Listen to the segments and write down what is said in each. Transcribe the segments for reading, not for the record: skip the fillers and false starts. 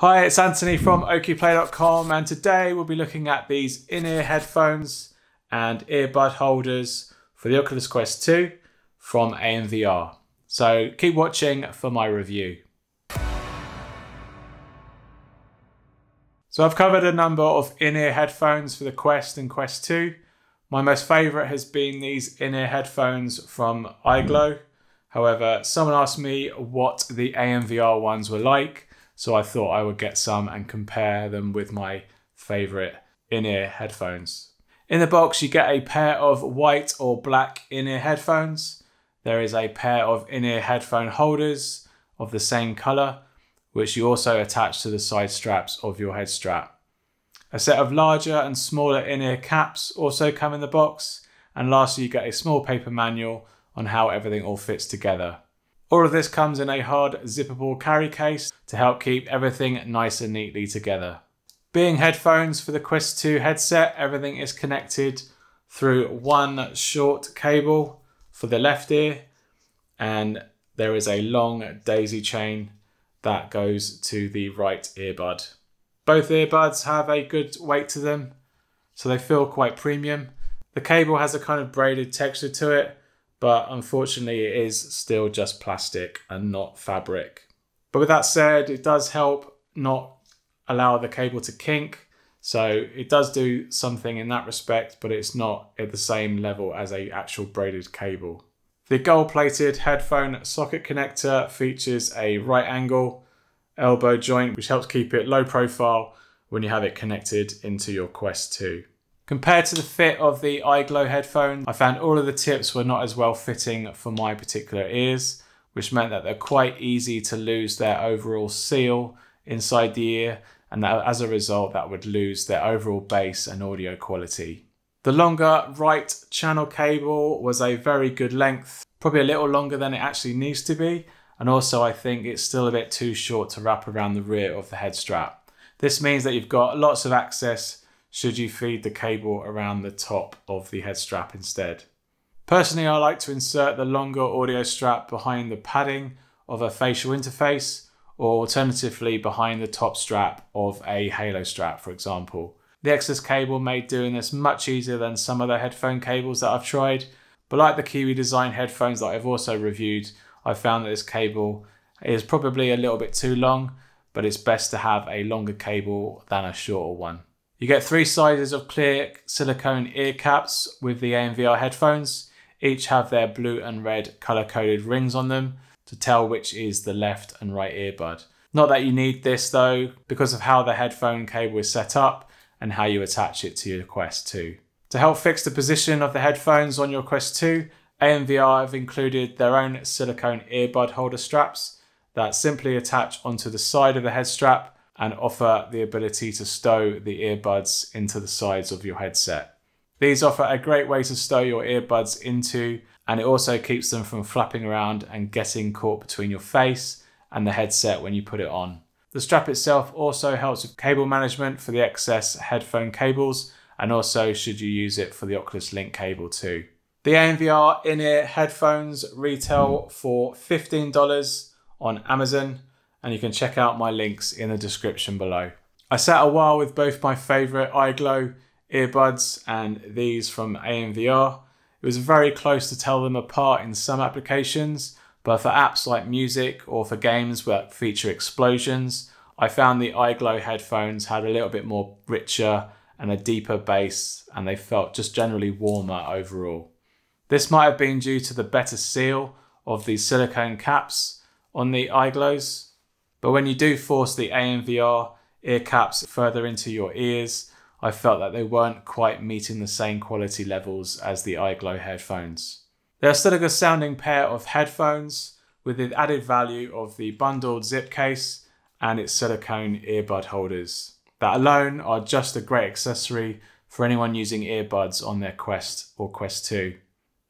Hi, it's Anthony from okplay.com, and today we'll be looking at these in-ear headphones and earbud holders for the Oculus Quest 2 from AMVR. So keep watching for my review. So I've covered a number of in-ear headphones for the Quest and Quest 2. My most favourite has been these in-ear headphones from Eyglo. However, someone asked me what the AMVR ones were like, so I thought I would get some and compare them with my favourite in-ear headphones. In the box you get a pair of white or black in-ear headphones. There is a pair of in-ear headphone holders of the same colour, which you also attach to the side straps of your head strap. A set of larger and smaller in-ear caps also come in the box, and lastly you get a small paper manual on how everything all fits together. All of this comes in a hard zippable carry case to help keep everything nice and neatly together. Being headphones for the Quest 2 headset, everything is connected through one short cable for the left ear, and there is a long daisy chain that goes to the right earbud. Both earbuds have a good weight to them, so they feel quite premium. The cable has a kind of braided texture to it, but unfortunately it is still just plastic and not fabric. But with that said, it does help not allow the cable to kink, so it does do something in that respect, but it's not at the same level as an actual braided cable. The gold-plated headphone socket connector features a right angle elbow joint, which helps keep it low profile when you have it connected into your Quest 2. Compared to the fit of the Eyglo headphone, I found all of the tips were not as well fitting for my particular ears, which meant that they're quite easy to lose their overall seal inside the ear, and that as a result that would lose their overall bass and audio quality. The longer right channel cable was a very good length, probably a little longer than it actually needs to be, and also I think it's still a bit too short to wrap around the rear of the head strap. This means that you've got lots of access should you feed the cable around the top of the head strap instead. Personally, I like to insert the longer audio strap behind the padding of a facial interface, or alternatively behind the top strap of a halo strap, for example. The excess cable made doing this much easier than some other headphone cables that I've tried, but like the Kiwi design headphones that I've also reviewed, I found that this cable is probably a little bit too long, but it's best to have a longer cable than a shorter one. You get 3 sizes of clear silicone ear caps with the AMVR headphones. Each have their blue and red color-coded rings on them to tell which is the left and right earbud. Not that you need this though, because of how the headphone cable is set up and how you attach it to your Quest 2. To help fix the position of the headphones on your Quest 2, AMVR have included their own silicone earbud holder straps that simply attach onto the side of the head strap and offer the ability to stow the earbuds into the sides of your headset. These offer a great way to stow your earbuds into, and it also keeps them from flapping around and getting caught between your face and the headset when you put it on. The strap itself also helps with cable management for the excess headphone cables, and also should you use it for the Oculus Link cable too. The AMVR in-ear headphones retail for $15 on Amazon, and you can check out my links in the description below. I sat a while with both my favourite Eyglo earbuds and these from AMVR. It was very close to tell them apart in some applications, but for apps like music or for games that feature explosions, I found the Eyglo headphones had a little bit more richer and a deeper bass, and they felt just generally warmer overall. This might have been due to the better seal of the silicone caps on the Eyglos, but when you do force the AMVR ear caps further into your ears, I felt that they weren't quite meeting the same quality levels as the Eyglo headphones. They're still a good sounding pair of headphones with the added value of the bundled zip case and its silicone earbud holders. That alone are just a great accessory for anyone using earbuds on their Quest or Quest 2.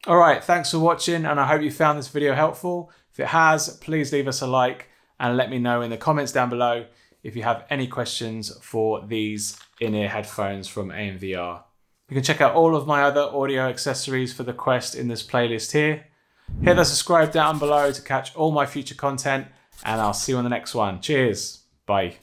Alright, thanks for watching, and I hope you found this video helpful. If it has, please leave us a like and let me know in the comments down below if you have any questions for these in-ear headphones from AMVR. You can check out all of my other audio accessories for the Quest in this playlist here. Hit the subscribe down below to catch all my future content, and I'll see you on the next one. Cheers. Bye.